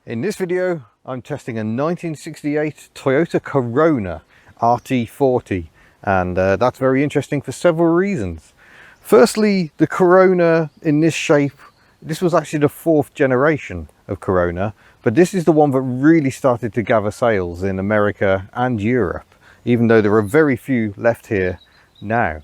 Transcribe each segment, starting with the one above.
In this video, I'm testing a 1968 Toyota Corona RT40, and that's very interesting for several reasons. Firstly, the Corona in this shape, this was actually the fourth generation of Corona, but this is the one that really started to gather sales in America and Europe, even though there are very few left here now.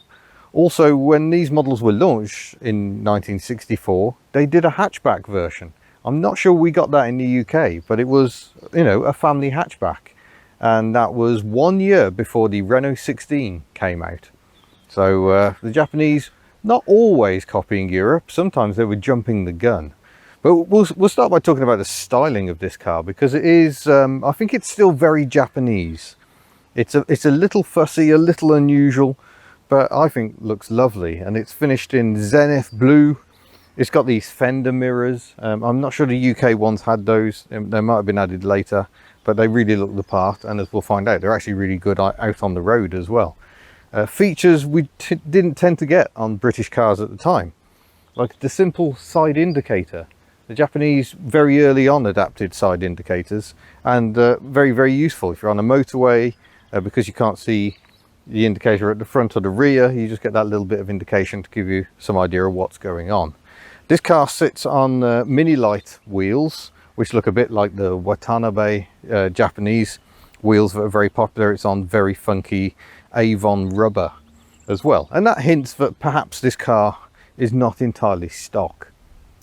Also, when these models were launched in 1964, they did a hatchback version. I'm not sure we got that in the UK, but it was, you know, a family hatchback. And that was 1 year before the Renault 16 came out. So the Japanese, not always copying Europe, sometimes they were jumping the gun. But we'll start by talking about the styling of this car, because it is, I think it's still very Japanese. It's a little fussy, a little unusual, but I think looks lovely. And it's finished in Zenith blue. It's got these fender mirrors. I'm not sure the UK ones had those. They might have been added later, but they really look the part. And as we'll find out, they're actually really good out on the road as well. Features we didn't tend to get on British cars at the time, like the simple side indicator. The Japanese very early on adapted side indicators, and very, very useful if you're on a motorway, because you can't see the indicator at the front or the rear. You just get that little bit of indication to give you some idea of what's going on. This car sits on mini light wheels, which look a bit like the Watanabe Japanese wheels that are very popular. It's on very funky Avon rubber as well. And that hints that perhaps this car is not entirely stock.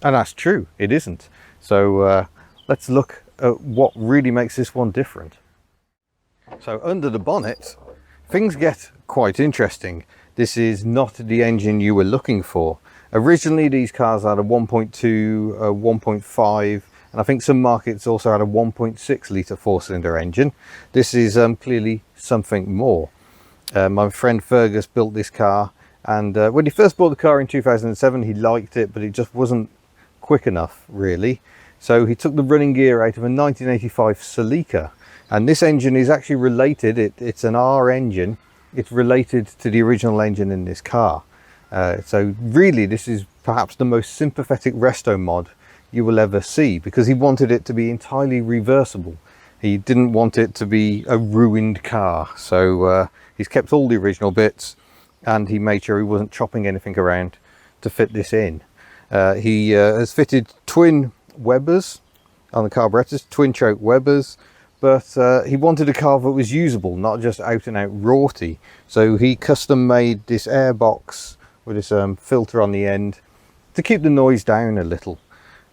And that's true, it isn't. So let's look at what really makes this one different. So under the bonnet, things get quite interesting. This is not the engine you were looking for. Originally, these cars had a 1.2, 1.5, and I think some markets also had a 1.6 litre four-cylinder engine. This is clearly something more. My friend Fergus built this car, and when he first bought the car in 2007, he liked it, but it just wasn't quick enough, really. So he took the running gear out of a 1985 Celica, and this engine is actually related. It's an R engine. It's related to the original engine in this car. So really, this is perhaps the most sympathetic resto mod you will ever see, because he wanted it to be entirely reversible. He didn't want it to be a ruined car. So he's kept all the original bits, and he made sure he wasn't chopping anything around to fit this in. He has fitted twin Webers on the carburetors, twin choke Webers, but he wanted a car that was usable, not just out and out rorty. So he custom made this airbox with this filter on the end to keep the noise down a little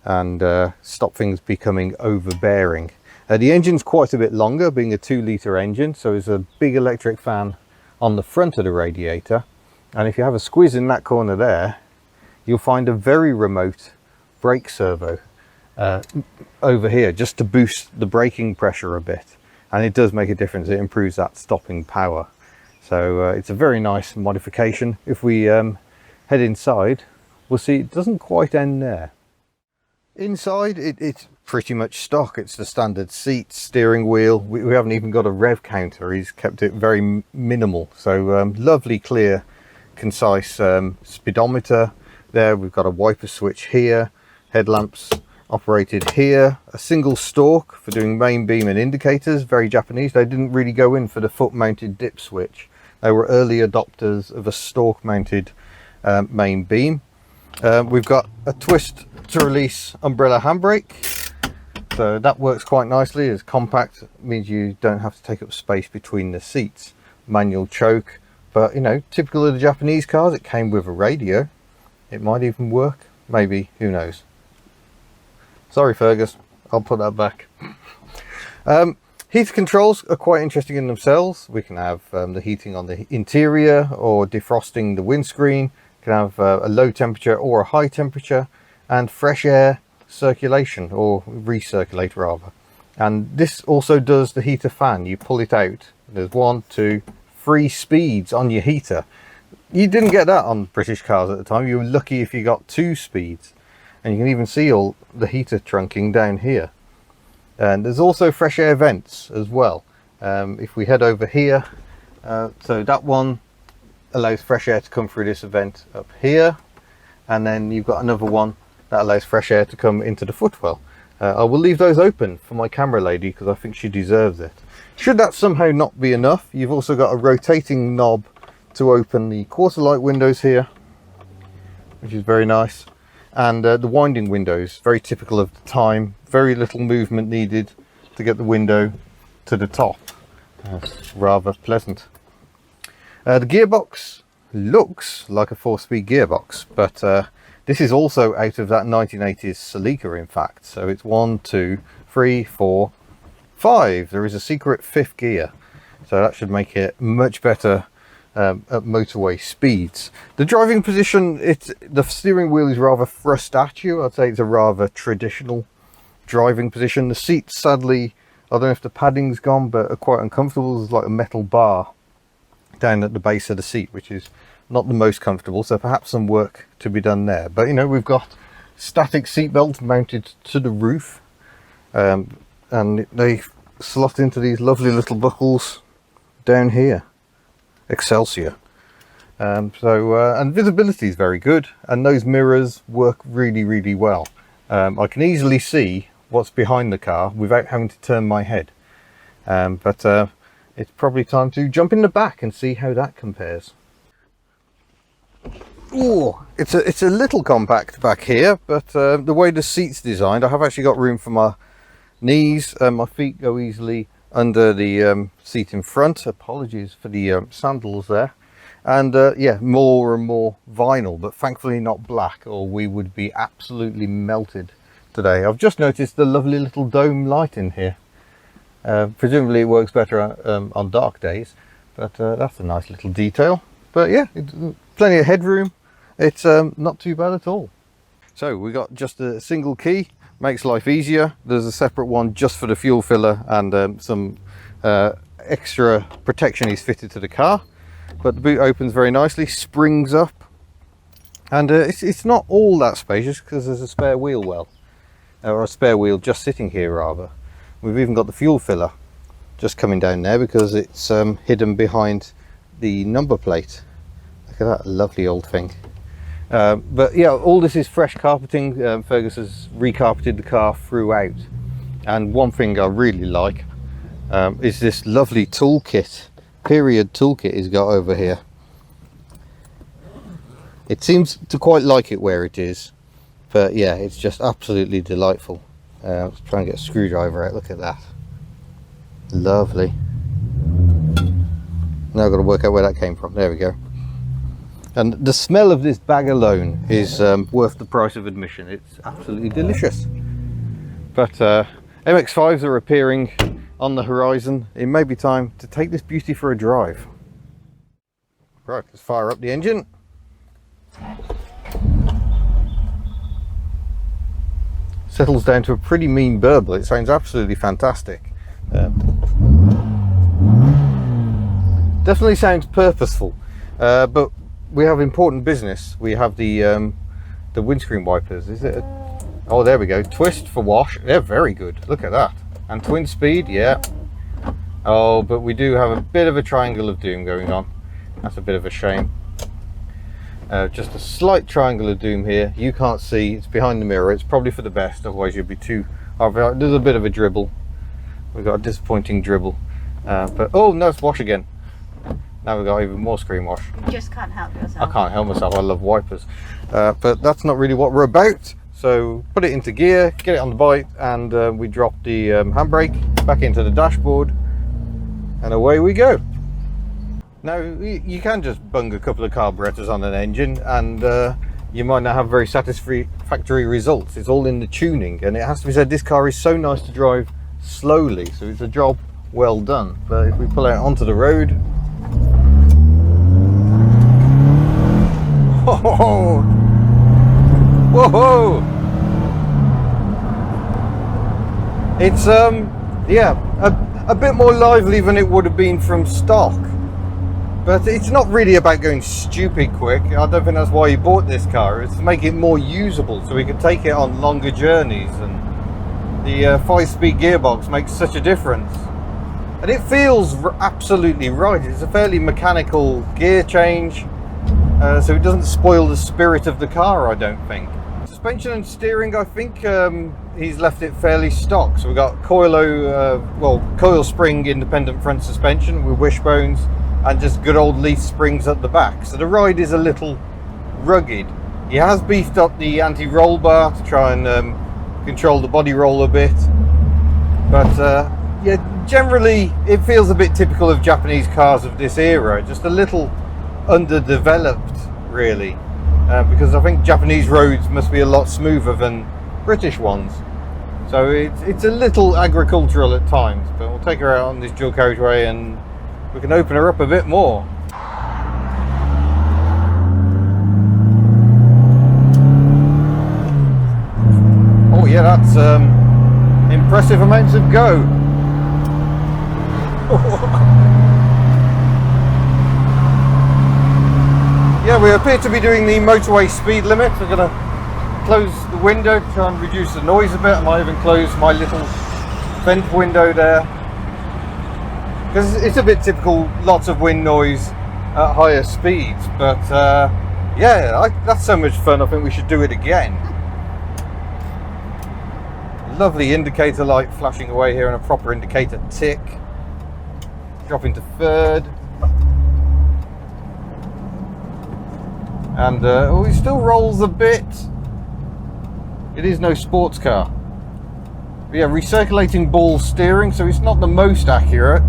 and stop things becoming overbearing. The engine's quite a bit longer, being a 2-litre engine, so there's a big electric fan on the front of the radiator, and if you have a squeeze in that corner there, you'll find a very remote brake servo over here, just to boost the braking pressure a bit, and it does make a difference. It improves that stopping power. So it's a very nice modification. If we head inside, we'll see it doesn't quite end there. Inside, it's pretty much stock. It's the standard seat, steering wheel. We haven't even got a rev counter. He's kept it very minimal. So lovely, clear, concise speedometer there. We've got a wiper switch here, headlamps operated here, a single stalk for doing main beam and indicators. Very Japanese. They didn't really go in for the foot mounted dip switch. They were early adopters of a stalk mounted main beam. We've got a twist to release umbrella handbrake, so that works quite nicely. It's compact, means you don't have to take up space between the seats. Manual choke, but you know, typical of the Japanese cars, it came with a radio. It might even work, maybe, who knows. Sorry Fergus, I'll put that back. Heater controls are quite interesting in themselves. We can have the heating on the interior, or defrosting the windscreen. You can have a low temperature or a high temperature, and fresh air circulation, or recirculate rather. And this also does the heater fan. You pull it out, there's 1, 2, 3 speeds on your heater. You didn't get that on British cars at the time. You were lucky if you got 2 speeds. And you can even see all the heater trunking down here. And there's also fresh air vents as well. If we head over here, so that one allows fresh air to come through this vent up here, and then you've got another one that allows fresh air to come into the footwell. I will leave those open for my camera lady because I think she deserves it. Should that somehow not be enough, you've also got a rotating knob to open the quarter light windows here, which is very nice, and the winding windows, very typical of the time. Very little movement needed to get the window to the top. Rather pleasant. The gearbox looks like a 4-speed gearbox, but this is also out of that 1980s Celica, in fact. So it's 1, 2, 3, 4, 5. There is a secret 5th gear, so that should make it much better at motorway speeds. The driving position, the steering wheel is rather thrust at you. I'd say it's a rather traditional driving position. The seats, sadly, I don't know if the padding's gone, but are quite uncomfortable. There's like a metal bar down at the base of the seat, which is not the most comfortable, so perhaps some work to be done there. But you know, we've got static seat belts mounted to the roof, and they slot into these lovely little buckles down here. Excelsior. And visibility is very good, and those mirrors work really well. I can easily see what's behind the car without having to turn my head, but it's probably time to jump in the back and see how that compares. Oh, it's a little compact back here, but the way the seat's designed, I have actually got room for my knees, and my feet go easily under the seat in front. Apologies for the sandals there. And yeah, more and more vinyl, but thankfully not black, or we would be absolutely melted today. I've just noticed the lovely little dome light in here. Presumably it works better on dark days, but that's a nice little detail. But yeah, plenty of headroom. It's not too bad at all. So we got just a single key, makes life easier. There's a separate one just for the fuel filler, and some extra protection is fitted to the car. But the boot opens very nicely, springs up, and it's not all that spacious because there's a spare wheel well, or a spare wheel just sitting here rather. We've even got the fuel filler just coming down there because it's hidden behind the number plate. Look at that lovely old thing. But yeah, all this is fresh carpeting. Fergus has recarpeted the car throughout, and one thing I really like is this lovely toolkit. Period toolkit he's got over here. It seems to quite like it where it is, but yeah, it's just absolutely delightful. Let's try and get a screwdriver out. Look at that, lovely. Now I've got to work out where that came from. There we go. And the smell of this bag alone is worth the price of admission. It's absolutely delicious. But MX-5s are appearing on the horizon. It may be time to take this beauty for a drive. Right, let's fire up the engine. Settles down to a pretty mean burble. It sounds absolutely fantastic. Definitely sounds purposeful, but we have important business. We have the windscreen wipers. Is it oh, there we go. Twist for wash. They're very good. Look at that. And twin speed, yeah. Oh, but we do have a bit of a triangle of doom going on. That's a bit of a shame. Just a slight triangle of doom here. You can't see, it's behind the mirror. It's probably for the best, otherwise you'd be too... there's a bit of a dribble. We've got a disappointing dribble. But oh no, it's wash again. Now we've got even more screen wash. You just can't help yourself. I can't help myself, I love wipers. But that's not really what we're about. So put it into gear, get it on the bike, and we drop the handbrake back into the dashboard, and away we go. Now you can just bung a couple of carburetors on an engine, and you might not have very satisfactory results. It's all in the tuning, and it has to be said, this car is so nice to drive slowly, so it's a job well done. But if we pull out onto the road, whoa, whoa, it's yeah, a bit more lively than it would have been from stock, but it's not really about going stupid quick. I don't think that's why you bought this car. It's to make it more usable so we can take it on longer journeys, and the 5-speed gearbox makes such a difference, and it feels absolutely right. It's a fairly mechanical gear change, so it doesn't spoil the spirit of the car, I don't think. Suspension and steering, I think he's left it fairly stock. So we've got coil spring independent front suspension with wishbones and just good old leaf springs at the back. So the ride is a little rugged. He has beefed up the anti-roll bar to try and control the body roll a bit. But yeah, generally it feels a bit typical of Japanese cars of this era. Just a little underdeveloped, really. Because I think Japanese roads must be a lot smoother than British ones. So it's a little agricultural at times, but we'll take her out on this dual carriageway and we can open her up a bit more. Oh yeah, that's impressive amounts of go. Yeah, we appear to be doing the motorway speed limit. We're going to close the window to try and reduce the noise a bit. I might even close my little vent window there, because it's a bit typical, lots of wind noise at higher speeds. But yeah, that's so much fun. I think we should do it again. Lovely indicator light flashing away here and a proper indicator tick. Drop into third. And it still rolls a bit. It is no sports car. But yeah, recirculating ball steering, so it's not the most accurate.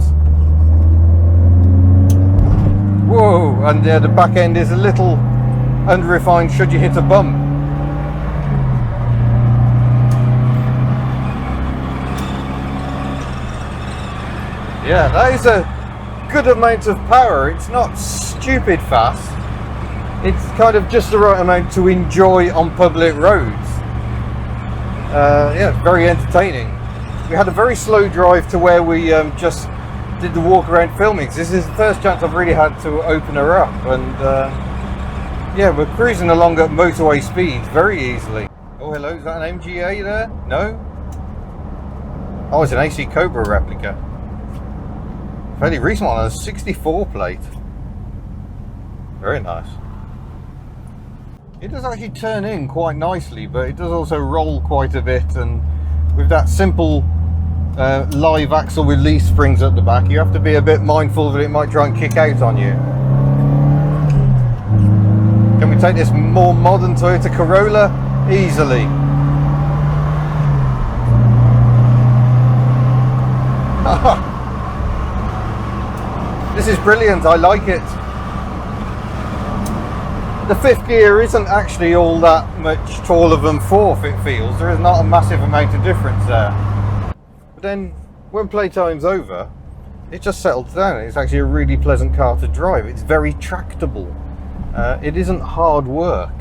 Whoa, and the back end is a little unrefined should you hit a bump. Yeah, that is a good amount of power. It's not stupid fast. It's kind of just the right amount to enjoy on public roads. Yeah, very entertaining. We had a very slow drive to where we just did the walk around filming. This is the first chance I've really had to open her up, and yeah, we're cruising along at motorway speeds very easily. Oh, hello, is that an MGA there? No? Oh, it's an AC Cobra replica. Fairly recent one, a 64 plate. Very nice. It does actually turn in quite nicely, but it does also roll quite a bit, and with that simple live axle with leaf springs at the back, you have to be a bit mindful that it might try and kick out on you. Can we take this more modern Toyota Corolla? Easily. This is brilliant, I like it. The fifth gear isn't actually all that much taller than fourth, it feels. There is not a massive amount of difference there. But then, when playtime's over, it just settles down. It's actually a really pleasant car to drive. It's very tractable. It isn't hard work.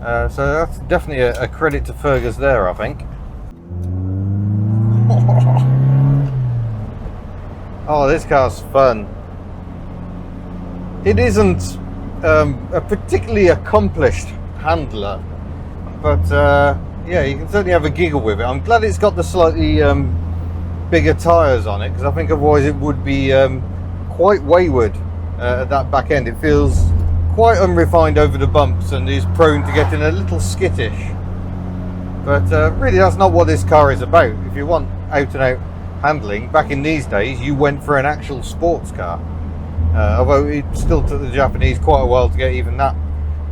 So that's definitely a credit to Fergus there, I think. Oh, this car's fun. It isn't a particularly accomplished handler, but yeah, you can certainly have a giggle with it. I'm glad it's got the slightly bigger tyres on it, because I think otherwise it would be quite wayward at that back end. It feels quite unrefined over the bumps and is prone to getting a little skittish. But really, that's not what this car is about. If you want out and out handling, back in these days, you went for an actual sports car. Although it still took the Japanese quite a while to get even that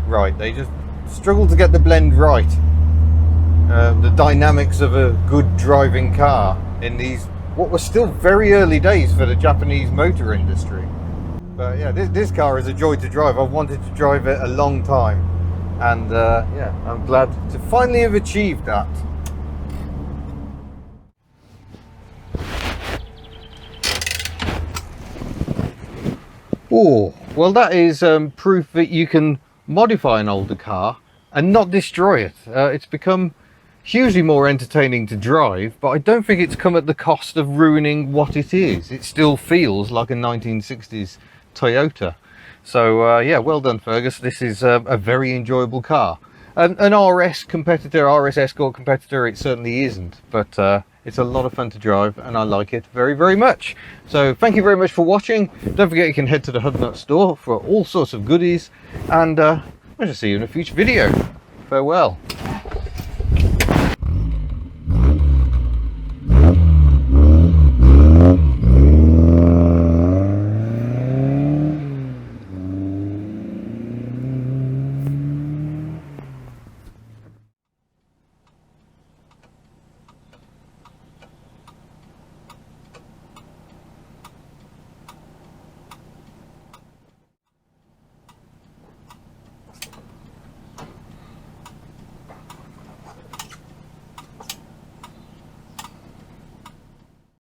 right. They just struggled to get the blend right. The dynamics of a good driving car in these, what were still very early days for the Japanese motor industry. But yeah, this car is a joy to drive. I've wanted to drive it a long time. And yeah, I'm glad to finally have achieved that. Oh, well, that is proof that you can modify an older car and not destroy it. It's become hugely more entertaining to drive, but I don't think it's come at the cost of ruining what it is. It still feels like a 1960s Toyota. So yeah, well done, Fergus. This is a very enjoyable car. An RS competitor, RS Escort competitor, it certainly isn't, but it's a lot of fun to drive and I like it very, very much. So thank you very much for watching. Don't forget you can head to the Hubnut store for all sorts of goodies, and I'll just see you in a future video. Farewell.